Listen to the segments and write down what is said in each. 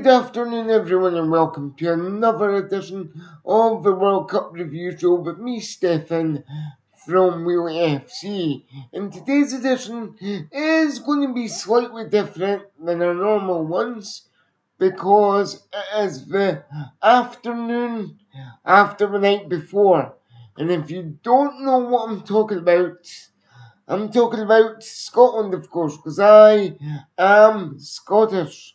Good afternoon, everyone, and welcome to another edition of the World Cup Review Show with me, Stephan, from Wheel FC. And today's edition is going to be slightly different than our normal ones because it is the afternoon after the night before. And if you don't know what I'm talking about Scotland, of course, because I am Scottish.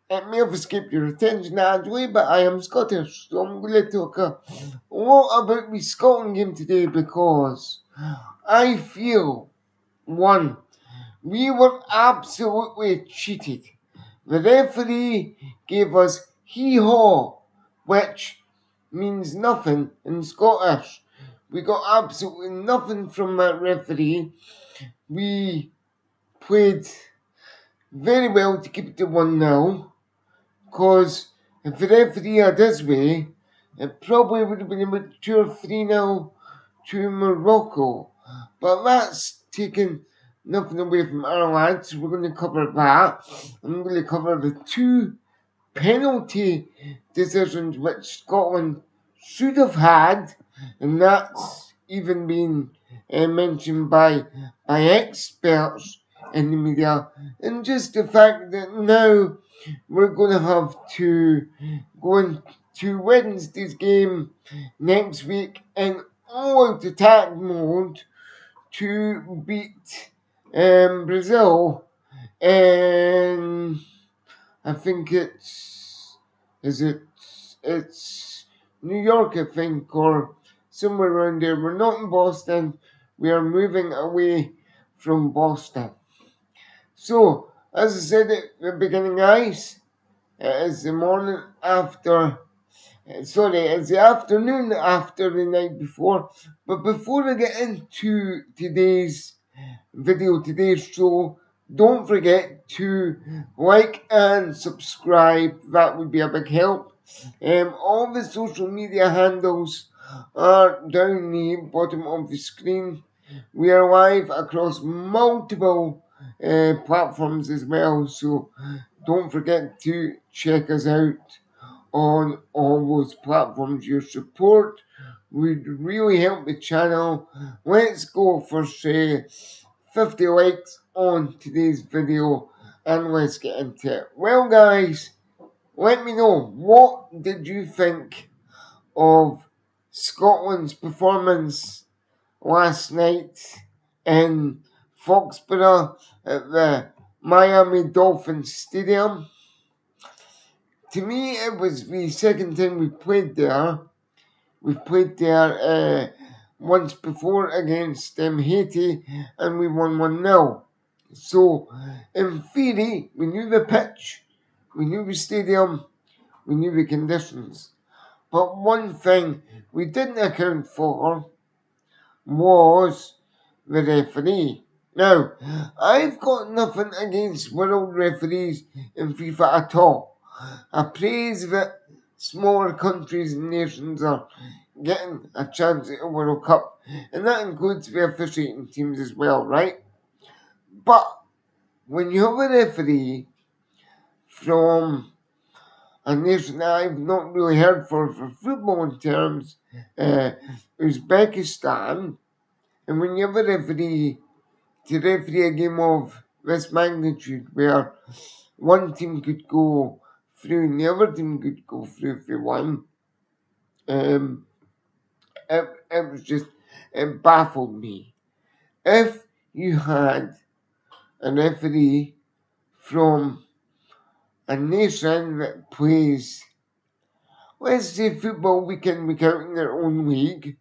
It may have escaped your attention, Andrew, but I am Scottish, so I'm going to talk a lot about the Scotland game today because I feel, one, we were absolutely cheated. The referee gave us hee-haw, which means nothing in Scottish. We got absolutely nothing from that referee. We played very well to keep it to 1-0. Because if the referee had his way, it probably would have been about 2 or 3-0 to Morocco. But that's taken nothing away from our lads, so we're going to cover that. I'm going to cover the 2 penalty decisions which Scotland should have had, and that's even been mentioned by experts in the media, and just the fact that now we're going to have to go into Wednesday's game next week in all-out attack mode to beat Brazil. And I think it's New York, I think, or somewhere around there. We're not in Boston. We are moving away from Boston. So, as I said at the beginning, guys, it's the morning after, it's the afternoon after the night before. But before I get into today's show, don't forget to like and subscribe. That would be a big help. All the social media handles are down the bottom of the screen. We are live across multiple platforms as well, so don't forget to check us out on all those platforms. Your support would really help the channel. Let's go for say 50 likes on today's video and let's get into it. Well, guys, let me know, what did you think of Scotland's performance last night in Foxborough at the Miami Dolphins Stadium? To me, it was the second time we played there. We've played there once before against Haiti and we won 1-0. So, in theory, we knew the pitch, we knew the stadium, we knew the conditions. But one thing we didn't account for was the referee. Now, I've got nothing against world referees in FIFA at all. I praise that smaller countries and nations are getting a chance at a World Cup, and that includes the officiating teams as well, right? But when you have a referee from a nation that I've not really heard for football in terms, Uzbekistan, and when you have a referee to referee a game of this magnitude where one team could go through and the other team could go through if they won, it was just, it baffled me. If you had a referee from a nation that plays, let's say, football week in, week out in their own league,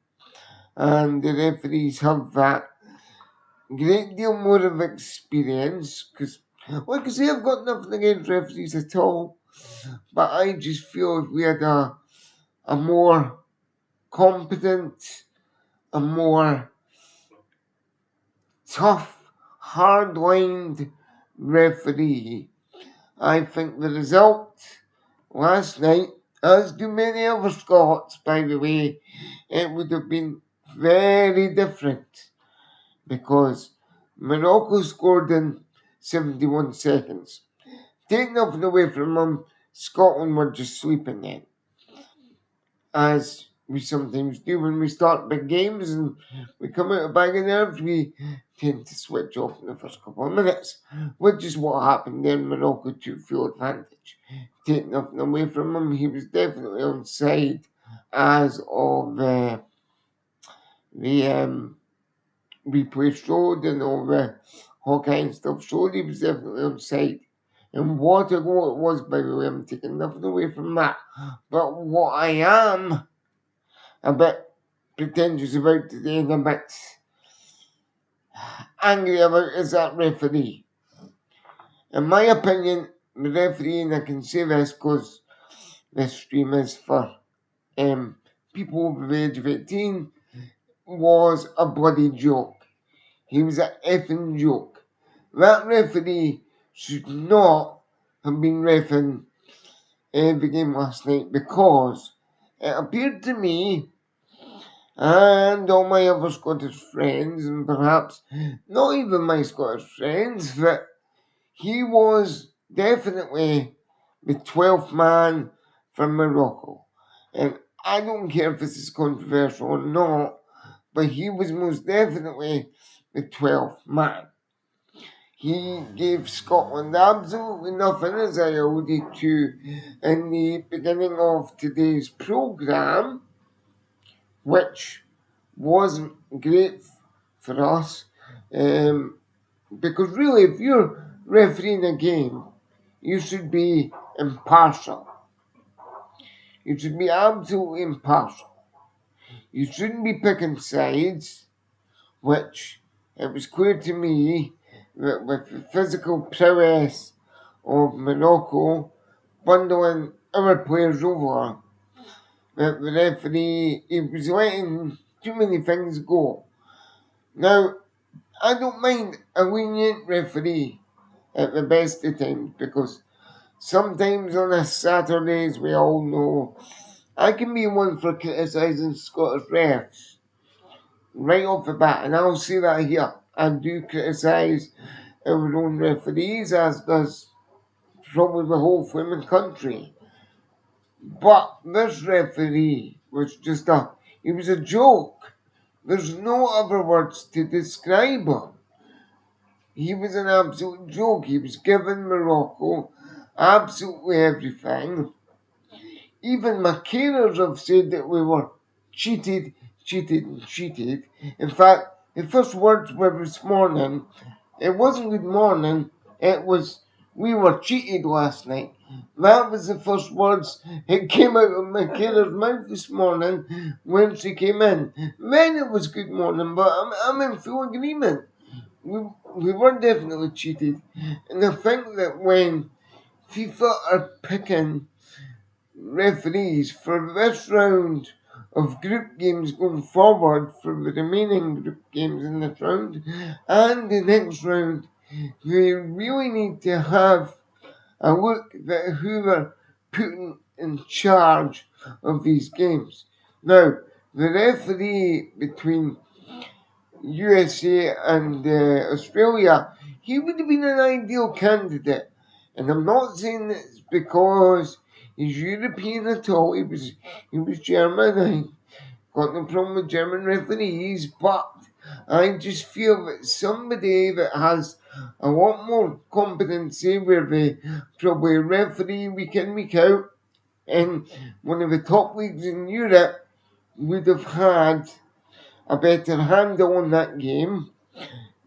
and the referees have that great deal more of experience, because, like I say, I've got nothing against referees at all, but I just feel if we had a more competent, a more tough, hard-lined referee, I think the result last night, as do many other Scots, by the way, it would have been very different because Morocco scored in 71 seconds. Take nothing away from them, Scotland were just sleeping then, as we sometimes do when we start big games and we come out a bag of nerves, we tend to switch off in the first couple of minutes, which is what happened there. Morocco took full advantage. Take nothing away from him, he was definitely on side as of the replay showed and all the Hawkeye and stuff showed. He was definitely on side. And what a goal it was, by the way, I'm taking nothing away from that. But what I am a bit pretentious about today and a bit angry about is that referee. In my opinion, the referee, and I can say this because this stream is for people over the age of 18, was a bloody joke. He was an effing joke. That referee should not have been reffing the game last night because it appeared to me and all my other Scottish friends, and perhaps not even my Scottish friends, that he was definitely the 12th man from Morocco. And I don't care if this is controversial or not, but he was most definitely the 12th man. He gave Scotland absolutely nothing, as I alluded to in the beginning of today's programme, which wasn't great for us. Because really, if you're refereeing a game, you should be impartial. You should be absolutely impartial. You shouldn't be picking sides, which it was clear to me that with the physical prowess of Morocco bundling our players over, that the referee he was letting too many things go. Now, I don't mind a lenient referee at the best of times because sometimes on a Saturdays we all know I can be one for criticising Scottish refs right off the bat, and I'll say that here. I do criticise our own referees, as does probably the whole flaming country. But this referee was he was a joke. There's no other words to describe him. He was an absolute joke. He was giving Morocco absolutely everything. Even my carers have said that we were cheated, cheated, and cheated. In fact, the first words were this morning. It wasn't good morning, it was we were cheated last night. That was the first words that came out of my carer's mouth this morning when she came in. Then it was good morning, but I'm in full agreement. We were definitely cheated. And I think that when FIFA are picking referees for this round of group games going forward for the remaining group games in this round and the next round, they really need to have a look at who they're putting in charge of these games. Now, the referee between USA and Australia, he would have been an ideal candidate. And I'm not saying it's because he's European at all. He was German. I got no problem with German referees, but I just feel that somebody that has a lot more competency, where they probably referee week in, week out, in one of the top leagues in Europe, would have had a better handle on that game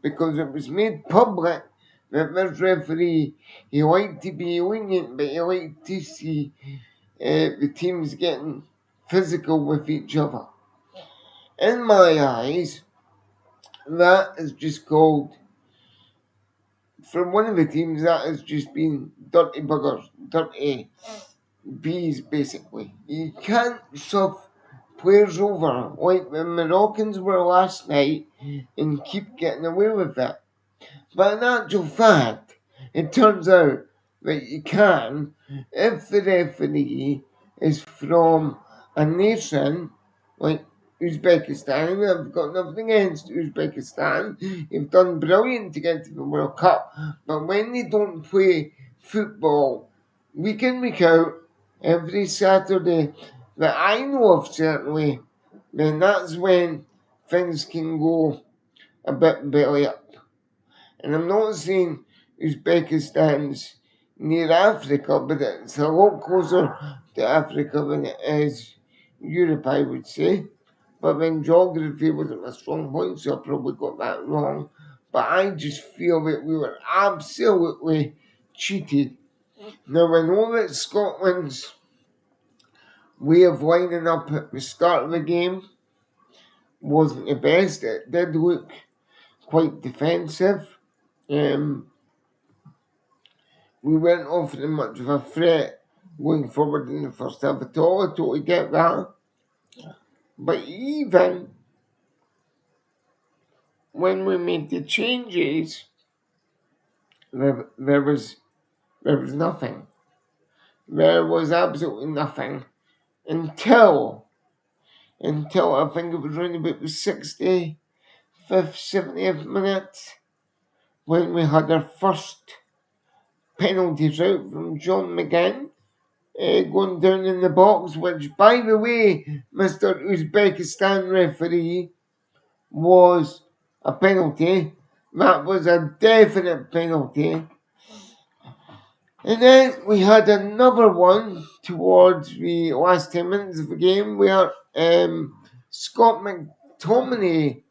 because it was made public that this referee, he liked to be lenient, but he liked to see the teams getting physical with each other. In my eyes, that is just called, for one of the teams, that has just been dirty buggers, dirty bees, basically. You can't shove players over like the Moroccans were last night and keep getting away with it. But in actual fact, it turns out that you can if the referee is from a nation like Uzbekistan. And I've got nothing against Uzbekistan. They've done brilliant to get to the World Cup. But when they don't play football, week in, week out, every Saturday that I know of, certainly, then that's when things can go a bit belly up. And I'm not saying Uzbekistan's near Africa, but it's a lot closer to Africa than it is Europe, I would say. But then geography wasn't my strong point, so I probably got that wrong. But I just feel that we were absolutely cheated. Now, I know that Scotland's way of lining up at the start of the game wasn't the best. It did look quite defensive. We weren't offering much of a threat going forward in the first half at all. I totally get that. But even when we made the changes, there was nothing. There was absolutely nothing until I think it was around about the 65th, 70th minute when we had our first penalties out from John McGinn. Going down in the box, which, by the way, Mr. Uzbekistan referee, was a penalty. That was a definite penalty. And then we had another one towards the last 10 minutes of the game where Scott McTominay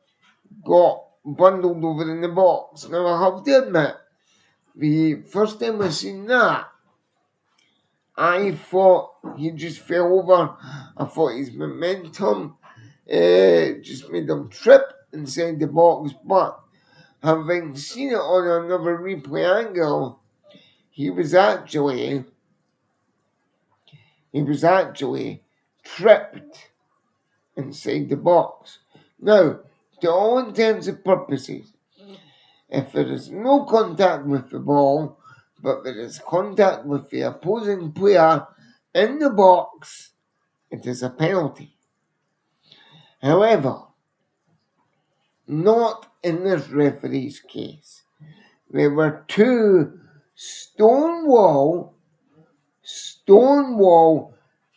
got bundled over in the box. Now, I have to admit, the first time I seen that, I thought he just fell over. I thought his momentum just made him trip inside the box. But having seen it on another replay angle, he was actually tripped inside the box. Now, to all intents and purposes, if there is no contact with the ball, but there is contact with the opposing player in the box, it is a penalty. However, not in this referee's case. There were two stonewall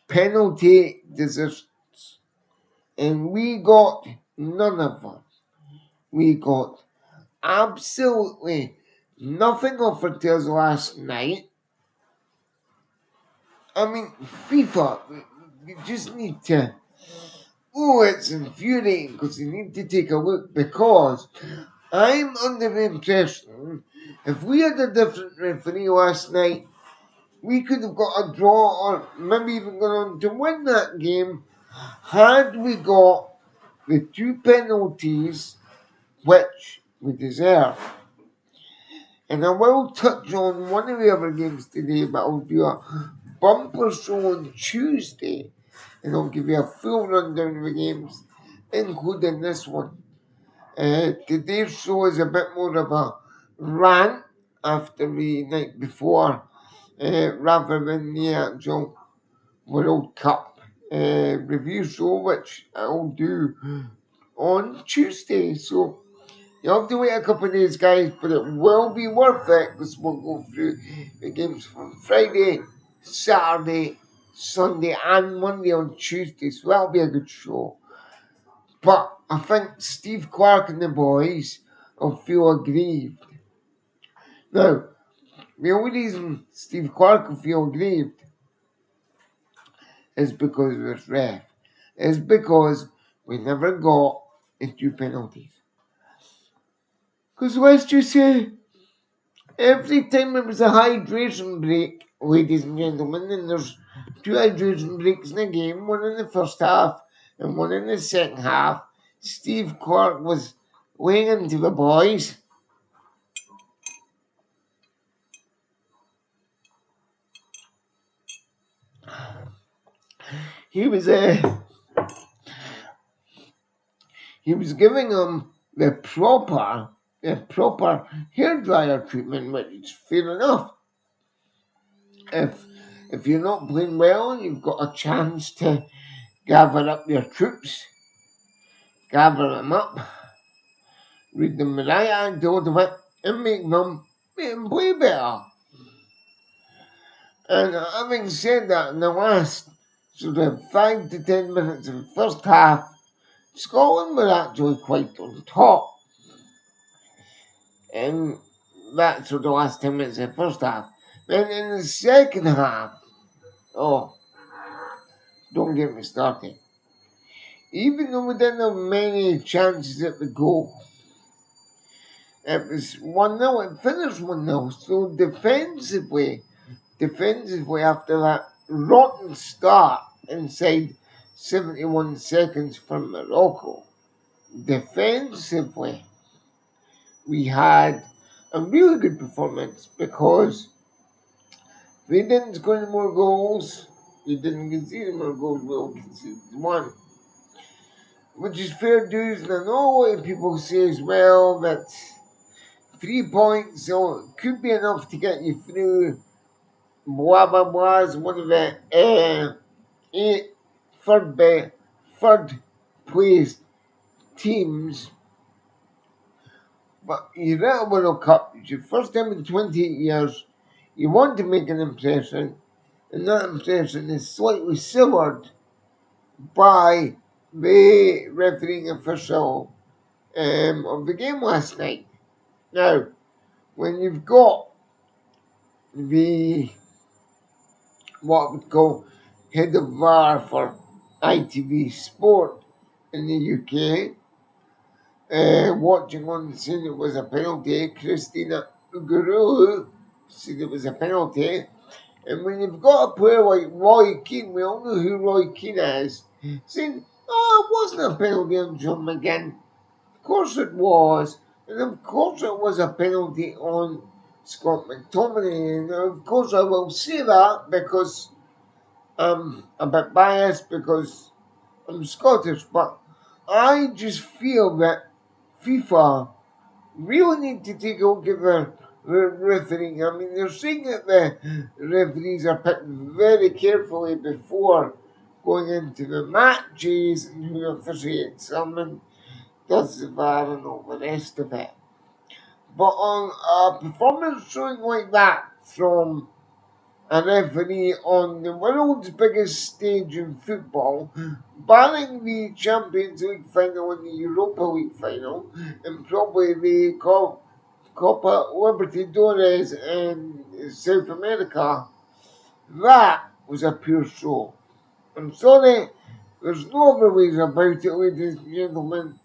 penalty decisions, and we got none of them. We got absolutely nothing offered to us last night. I mean, FIFA, you just need to. Oh, it's infuriating because you need to take a look, because I'm under the impression if we had a different referee last night, we could have got a draw or maybe even gone on to win that game had we got the two penalties which we deserve. And I will touch on one of the other games today, but I'll do a bumper show on Tuesday and I'll give you a full rundown of the games, including this one. Today's show is a bit more of a rant after the night before, rather than the actual World Cup review show, which I'll do on Tuesday. So you have to wait a couple of days, guys, but it will be worth it because we'll go through the games from Friday, Saturday, Sunday, and Monday on Tuesday. So that'll be a good show. But I think Steve Clark and the boys will feel aggrieved. Now, the only reason Steve Clark will feel aggrieved is because of this ref. It's because we never got into penalties. Because let's just say, every time there was a hydration break, ladies and gentlemen, and there's two hydration breaks in the game, one in the first half and one in the second half, Steve Clark was laying into the boys. He was giving them the proper hairdryer treatment, which is fair enough. If you're not playing well, you've got a chance to gather up your troops, gather them up, read them the right anecdote of it, and make them play better. And having said that, in the last sort of 5 to 10 minutes of the first half, Scotland were actually quite on top. And that's sort of the last 10 minutes of the first half. Then in the second half, oh, don't get me started. Even though we didn't have many chances at the goal, it was 1-0, it finished 1-0. So defensively after that rotten start inside 71 seconds from Morocco, defensively we had a really good performance because we didn't score any more goals. We didn't concede more goals. We only conceded one, which is fair dues. And I know a lot of people say as well that 3 points so it could be enough to get you through. Blah blah blah is one of the eight third place teams. But you're at a World Cup. It's your first time in 28 years. You want to make an impression, and that impression is slightly soured by the refereeing official of the game last night. Now, when you've got the what I would call head of VAR for ITV Sport in the UK, watching on saying it was a penalty, Christina Guru said it was a penalty. And when you've got a player like Roy Keane, we all know who Roy Keane is, saying, oh, it wasn't a penalty on John McGinn. Of course it was. And of course it was a penalty on Scott McTominay. And of course I will say that because I'm a bit biased because I'm Scottish. But I just feel that FIFA really need to take a look at the refereeing. I mean, they're saying that the referees are picked very carefully before going into the matches and who officiates them and does the VAR and all the rest of it. But on a performance showing like that from a referee on the world's biggest stage in football, barring the Champions League final and the Europa League final, and probably the Copa Libertadores in South America, that was a pure show. I'm sorry, there's no other ways about it, ladies and gentlemen.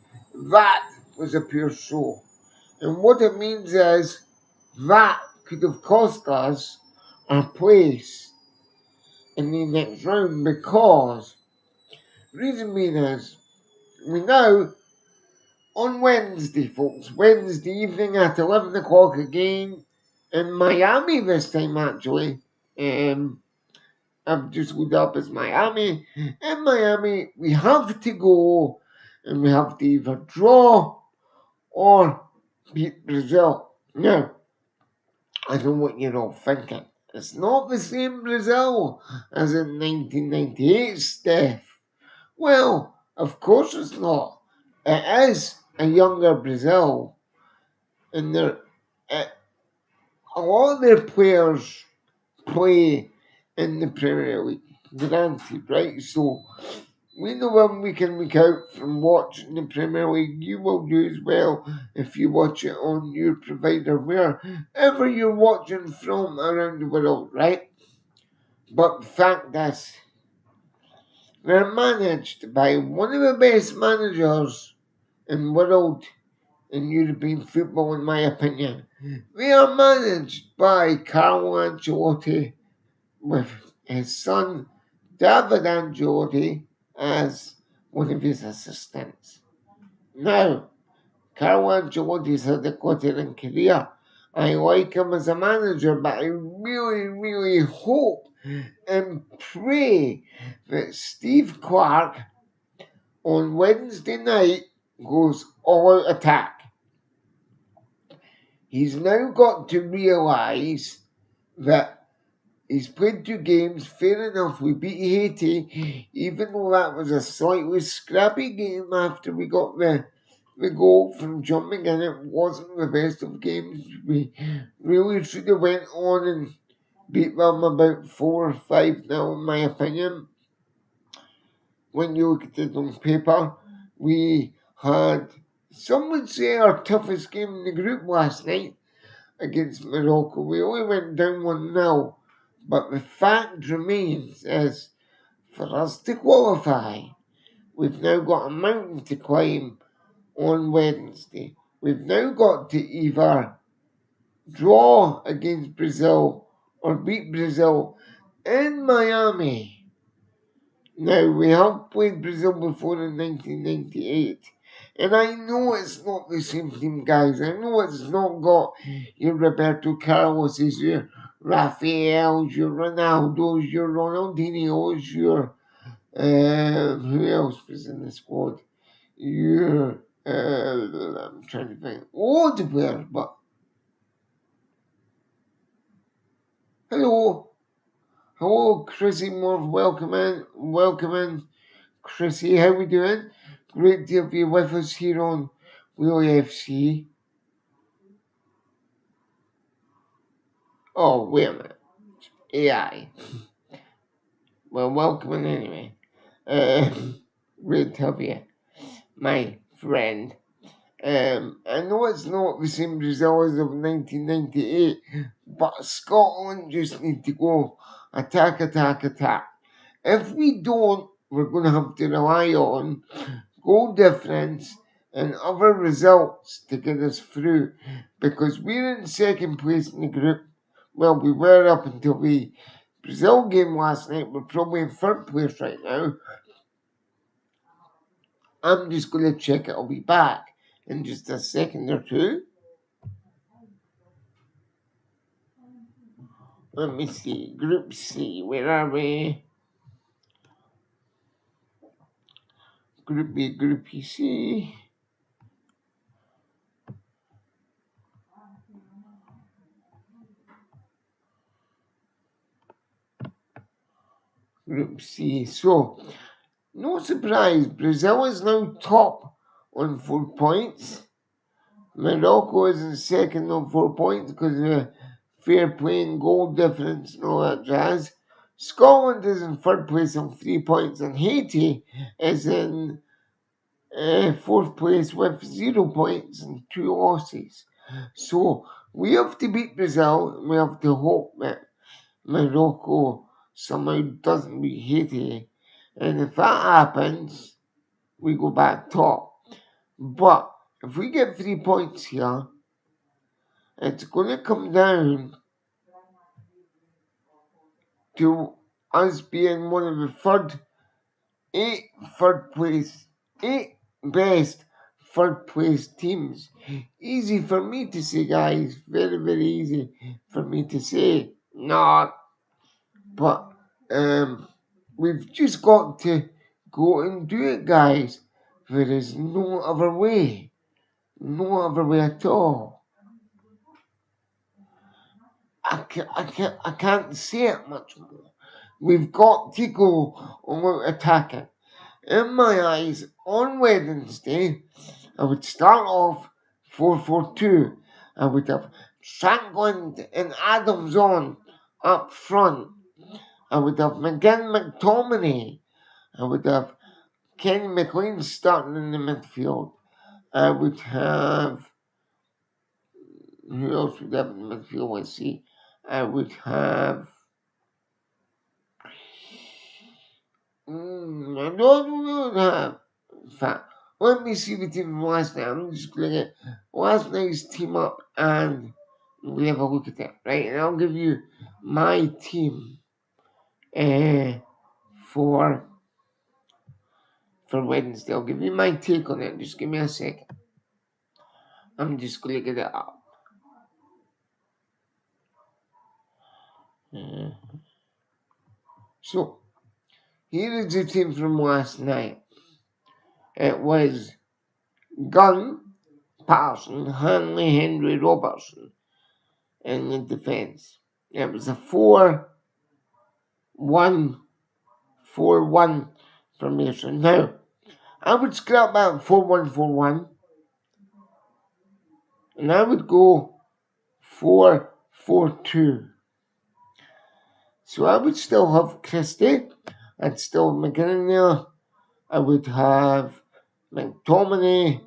That was a pure show. And what it means is that could have cost us our place in the next round because reason being is we now on Wednesday, folks, Wednesday evening at 11 o'clock again in Miami this time actually. I've just looked up as Miami. In Miami, we have to go and we have to either draw or beat Brazil. Now, I know what you're all thinking. It's not the same Brazil as in 1998, Steph. Well, of course it's not. It is a younger Brazil, and uh, a lot of their players play in the Premier League. Granted, right? So we know when week in, week out from watching the Premier League, you will do as well if you watch it on your provider, wherever you're watching from around the world, right? But the fact is, they're managed by one of the best managers in world in European football, in my opinion. They are managed by Carlo Ancelotti with his son David Ancelotti as one of his assistants. Now, Carlo Ancelotti's had a glittering career. I like him as a manager, but I really, really hope and pray that Steve Clark on Wednesday night goes all out attack. He's now got to realise that he's played 2 games, fair enough, we beat Haiti, even though that was a slightly scrappy game after we got the goal from jumping in. It wasn't the best of games. We really should have went on and beat them about 4 or 5 now, in my opinion. When you look at it on paper, we had, some would say, our toughest game in the group last night against Morocco. We only went down 1-0, but the fact remains is, for us to qualify, we've now got a mountain to climb on Wednesday. We've now got to either draw against Brazil or beat Brazil in Miami. Now, we have played Brazil before in 1998, and I know it's not the same team, guys. I know it's not got your Roberto Carlos's, your Rafael's, your Ronaldo's, your Ronaldinho's, your who else was in the squad? Your I'm trying to think. All the players, but hello, hello, Chrissy Moore, welcome in, Chrissy. How we doing? Great to have you with us here on Wheel FC. Oh, wait a minute, AI. Well, welcome in anyway. Uh, Great to have you, my friend. I know it's not the same Brazil as of 1998, but Scotland just need to go attack, attack, attack. If we don't, we're going to have to rely on goal difference and other results to get us through, because we're in second place in the group. Well, we were up until the Brazil game last night. We're probably in third place right now. I'm just going to check it. I'll be back in just a second or two. Let me see. Group C. Where are we? Group B, Group C. Group C. So, no surprise, Brazil is now top on 4 points. Morocco is in second on 4 points because of fair play and goal difference and all that jazz. Scotland is in third place on 3 points, and Haiti is in fourth place with 0 points and 2 losses. So we have to beat Brazil, and we have to hope that Morocco somehow doesn't beat Haiti. And if that happens, we go back top. But if we get 3 points here, it's going to come down to us being one of the eight best third place teams. Easy for me to say, guys. Very, very easy for me to say. Not, but we've just got to go and do it, guys. There is no other way. No other way at all. I can't say it much more. We've got to go on attacking. In my eyes, on Wednesday, I would start off 4-4-2. I would have Shankland and Adams on up front. I would have McGinn McTominay. I would have Kenny McLean starting in the midfield. I would have, who else would have in the midfield? Let's see. I would have, I don't have. In fact, let me see the team from last night. I'm just going to get last night's team up and we have a look at that, right? And I'll give you my team for Wednesday. I'll give you my take on it. Just give me a second. I'm just going to get it up. So, here is the team from last night. It was Gunn, Patterson, Hanley, Henry, Robertson in the defence. It was a 4-1-4-1 formation. Now, I would scrap that 4-1-4-1 and I would go 4-4-2. So I would still have Christie. I'd still have McGinn there. I would have McTominay.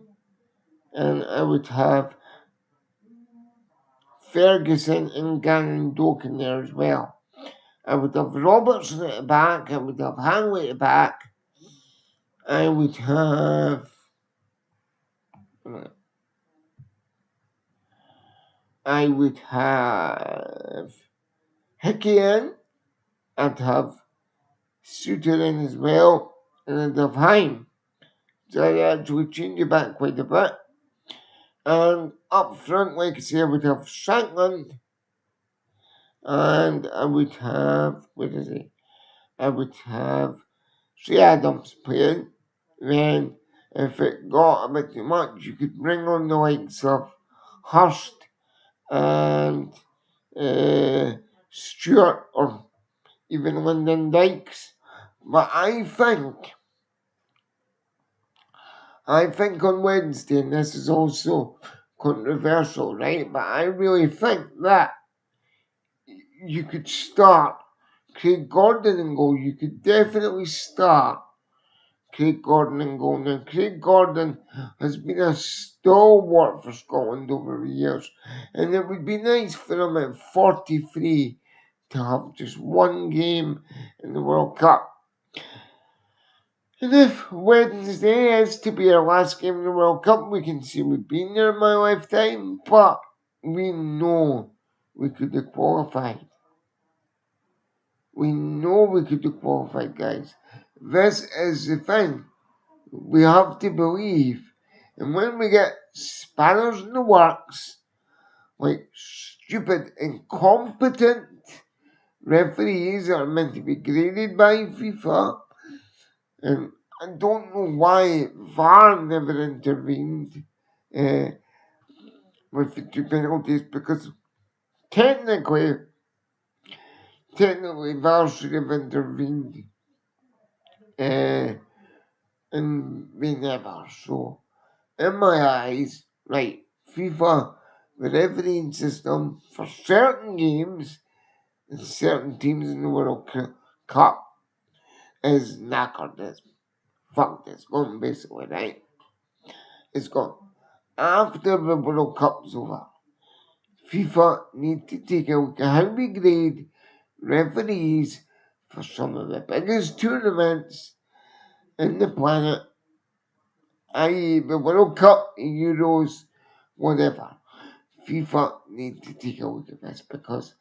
And I would have Ferguson and Gannon Doken there as well. I would have Robertson at the back. I would have Hanley at the back. I would have. I would have Hickey in. I'd have Suter in as well. And I'd have Heim. So I actually change it back quite a bit. And up front, like I say, I would have Shankland. And I would have. What is it? I would have Shea Adams playing. Then, if it got a bit too much, you could bring on the likes of Hurst and Stewart or even Lyndon Dykes. But I think on Wednesday, and this is also controversial, right? But I really think that you could start Craig Gordon in goal. You could definitely start Craig Gordon in goal. Now, Craig Gordon has been a stalwart for Scotland over the years, and it would be nice for him at 43 to have just one game in the World Cup. And if Wednesday is to be our last game in the World Cup, we can say we've been there in my lifetime, but we know we could have qualified. We know we could have qualified, guys. This is the thing. We have to believe. And when we get spanners in the works, like stupid, incompetent referees that are meant to be graded by FIFA, and I don't know why VAR never intervened with the two penalties, because technically VAR should have intervened, and they never. So, in my eyes, right, FIFA, the refereeing system for certain games and certain teams in the World Cup is knackered. It's fucked. It's gone basically, right? It's gone. After the World Cup's over, FIFA need to take a look at how we grade referees for some of the biggest tournaments in the planet, i.e. the World Cup, Euros, whatever. FIFA need to take a look at this, because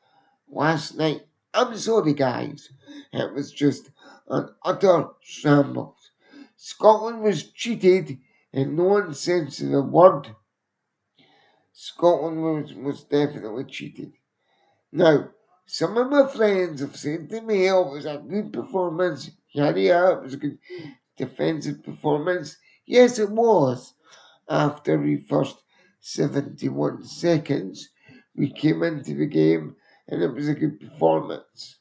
last night, I'm sorry guys, it was just an utter shambles. Scotland was cheated in no sense of the word. Scotland was definitely cheated. Now, some of my friends have said to me, oh, it was a good performance. Yada yada, it was a good defensive performance. Yes, it was. After the first 71 seconds, we came into the game and it was a good performance.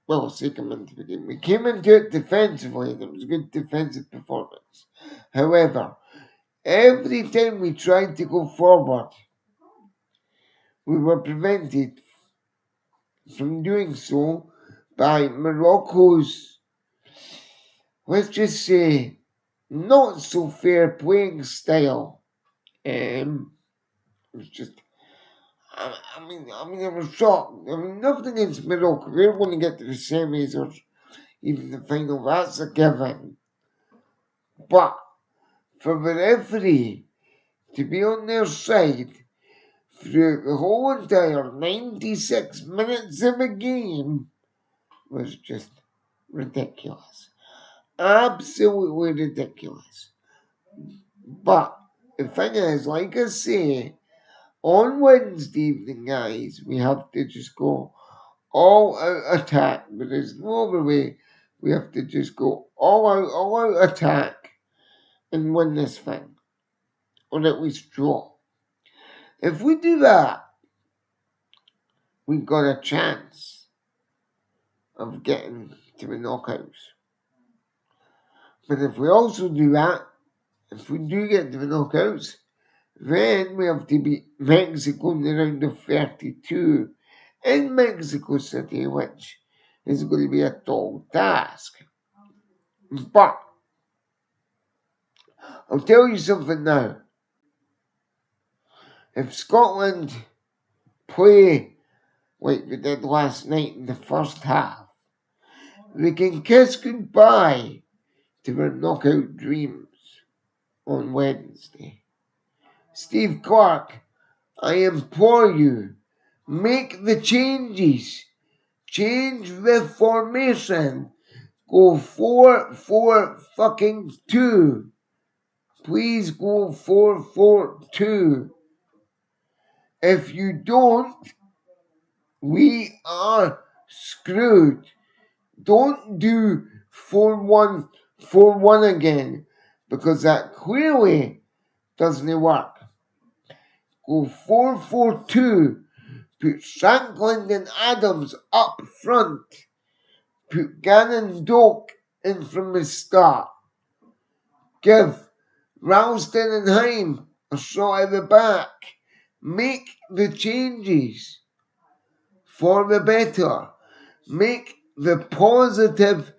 Well, I say come into the game. We came into it defensively and it was a good defensive performance. However, every time we tried to go forward, we were prevented from doing so by Morocco's, let's just say, not so fair playing style. It was just, I was shocked. I mean, nothing against Morocco. They're going to get to the semis or even the final. That's a given. But for the referee to be on their side through the whole entire 96 minutes of a game was just ridiculous. Absolutely ridiculous. But the thing is, like I say, on Wednesday evening, guys, we have to just go all out attack. There is no other way. We have to just go all out attack and win this thing. Or at least draw. If we do that, we've got a chance of getting to the knockouts. But if we also do that, if we do get to the knockouts, then we have to beat Mexico in the round of 32 in Mexico City, which is going to be a tall task. But I'll tell you something now. If Scotland play like we did last night in the first half, we can kiss goodbye to our knockout dreams on Wednesday. Steve Clark, I implore you, make the changes. Change the formation. Go 4-4-2. Please go 4-4-2. If you don't, we are screwed. Don't do 4-1-4-1 again, because that clearly doesn't work. Go 4-4-2. Put Shankland and Adams up front. Put Gannon Doak in from the start. Give Ralston and Heim a shot at the back. Make the changes for the better. Make the positive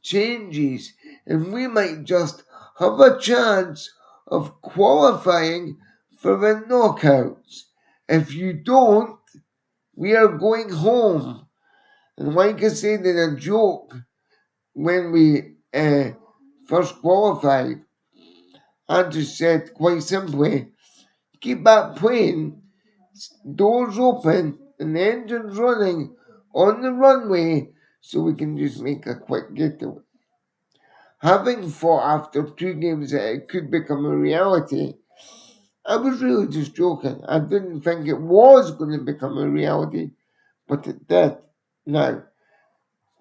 changes, and we might just have a chance of qualifying for the knockouts. If you don't, we are going home. And like I said in a joke when we first qualified, I just said quite simply, keep that plane, doors open and the engines running on the runway so we can just make a quick getaway. Having thought after 2 games that it could become a reality, I was really just joking. I didn't think it was going to become a reality, but it did. Now,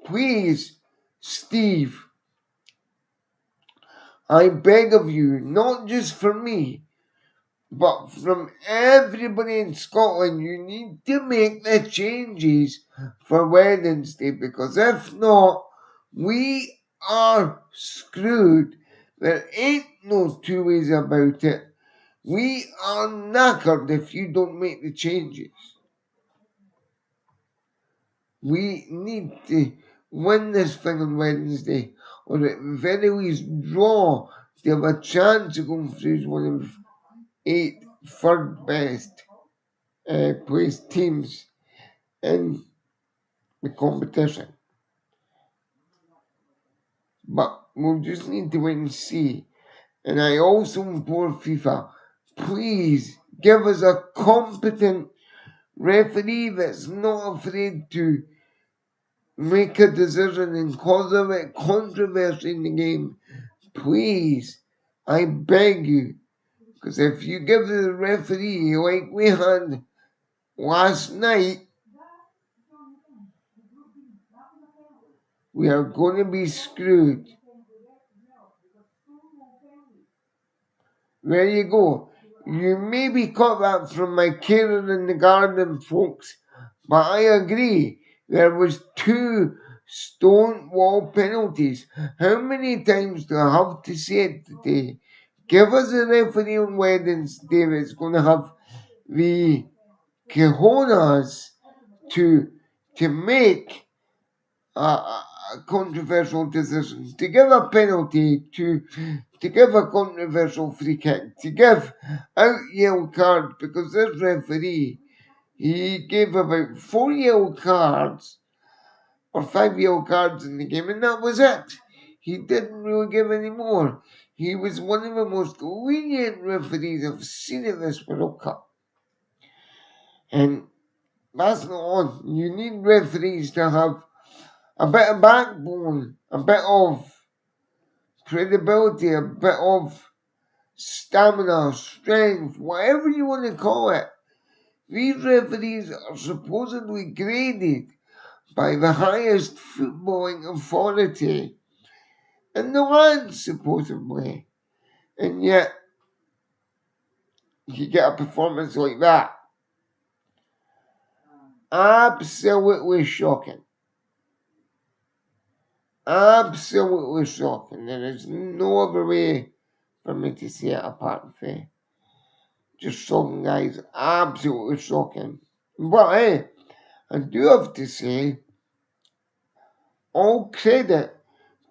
please, Steve, I beg of you, not just for me, but from everybody in Scotland, you need to make the changes for Wednesday, because if not, we are screwed. There ain't no two ways about it. We are knackered if you don't make the changes. We need to win this thing on Wednesday, or at the very least draw to have a chance of going through as one of 8 third best placed teams in the competition. But we'll just need to wait and see. And I also implore FIFA, please give us a competent referee that's not afraid to make a decision and cause a bit of controversy in the game. Please, I beg you. Because if you give the referee like we had last night, we are going to be screwed. There you go. You maybe caught that from my Karen in the Garden folks, but I agree. There was 2 Stonewall penalties. How many times do I have to say it today? Give us a referee on Wednesday that's going to have the cojones to make a controversial decision, to give a penalty, to give a controversial free kick, to give out yellow cards, because this referee, he gave about 4 yellow cards or 5 yellow cards in the game, and that was it. He didn't really give any more. He was one of the most lenient referees I've seen in this World Cup. And that's not on. You need referees to have a bit of backbone, a bit of credibility, a bit of stamina, strength, whatever you want to call it. These referees are supposedly graded by the highest footballing authority in the land, supposedly. And yet, you get a performance like that. Absolutely shocking. Absolutely shocking. There is no other way for me to say it apart from just shocking, guys. Absolutely shocking. But hey, I do have to say, all credit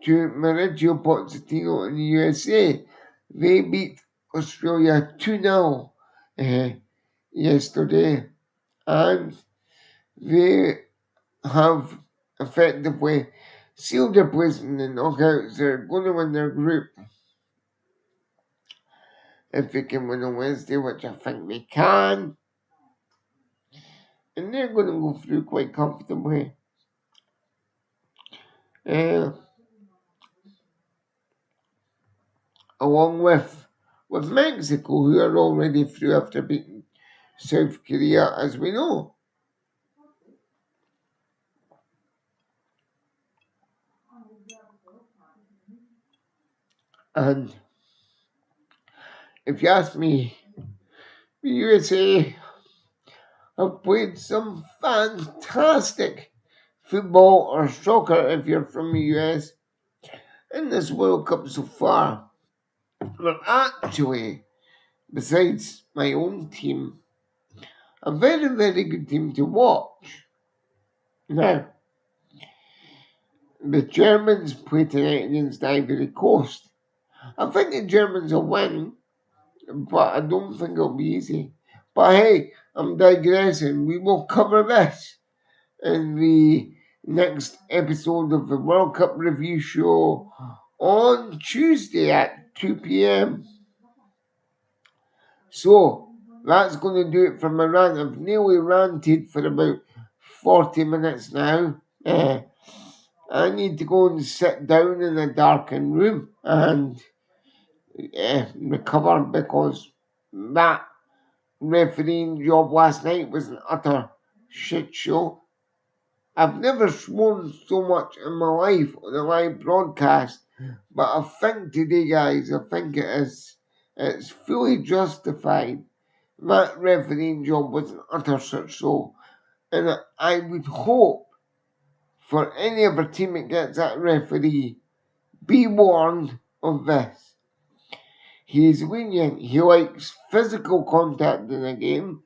to Mauricio Pochettino in the USA. They beat Australia 2-0 yesterday, and they have effectively sealed their place in the knockouts. They're going to win their group if they can win on Wednesday, which I think they can. And they're going to go through quite comfortably. Uh, Along with Mexico, who are already through after beating South Korea, as we know. And if you ask me, the USA have played some fantastic football or soccer if you're from the US in this World Cup so far. But actually, besides my own team, a very, very good team to watch. Now, the Germans play tonight against Ivory Coast. I think the Germans will win, but I don't think it'll be easy. But hey, I'm digressing. We will cover this in the next episode of the World Cup Review Show on Tuesday at 2 p.m. So, that's going to do it for my rant. I've nearly ranted for about 40 minutes now. I need to go and sit down in a darkened room and recover because that refereeing job last night was an utter shit show. I've never sworn so much in my life on a live broadcast, but I think today, guys, I think it's fully justified. That refereeing job was an utter shit show, and I would hope for any other team that gets that referee, be warned of this. He is lenient. He likes physical contact in a game.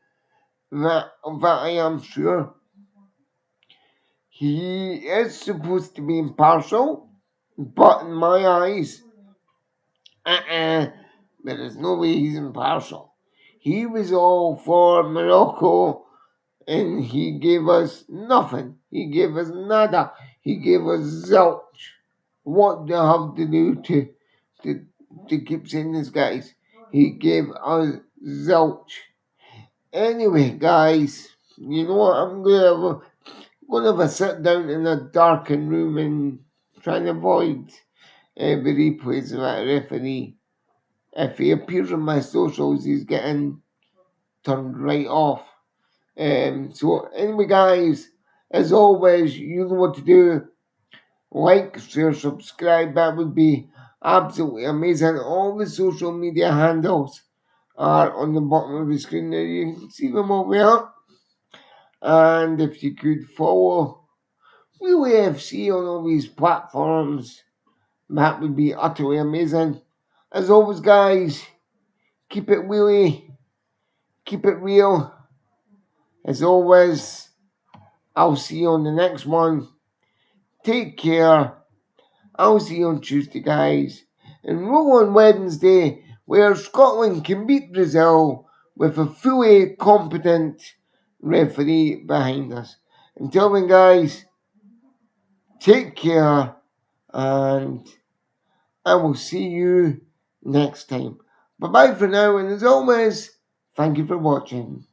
That I am sure. He is supposed to be impartial, but in my eyes, there is no way he's impartial. He was all for Morocco and he gave us nothing. He gave us nada. He gave us zilch. What do I have to do to, to keep saying this, guys? He gave us zilch. Anyway, guys, you know what? I'm gonna have a sit down in a darkened room and try and avoid the replays of that referee. If he appears on my socials, he's getting turned right off. So anyway, guys, as always, you know what to do. Like, share, subscribe. That would be absolutely amazing. All the social media handles are on the bottom of the screen there. You can see them over there. And if you could follow Wheelie FC on all these platforms, that would be utterly amazing. As always, guys, keep it wheelie, keep it real. As always, I'll see you on the next one. Take care. I'll see you on Tuesday, guys. And roll on Wednesday, where Scotland can beat Brazil with a fully competent referee behind us. Until then, guys, take care, and I will see you next time. Bye bye for now, and as always, thank you for watching.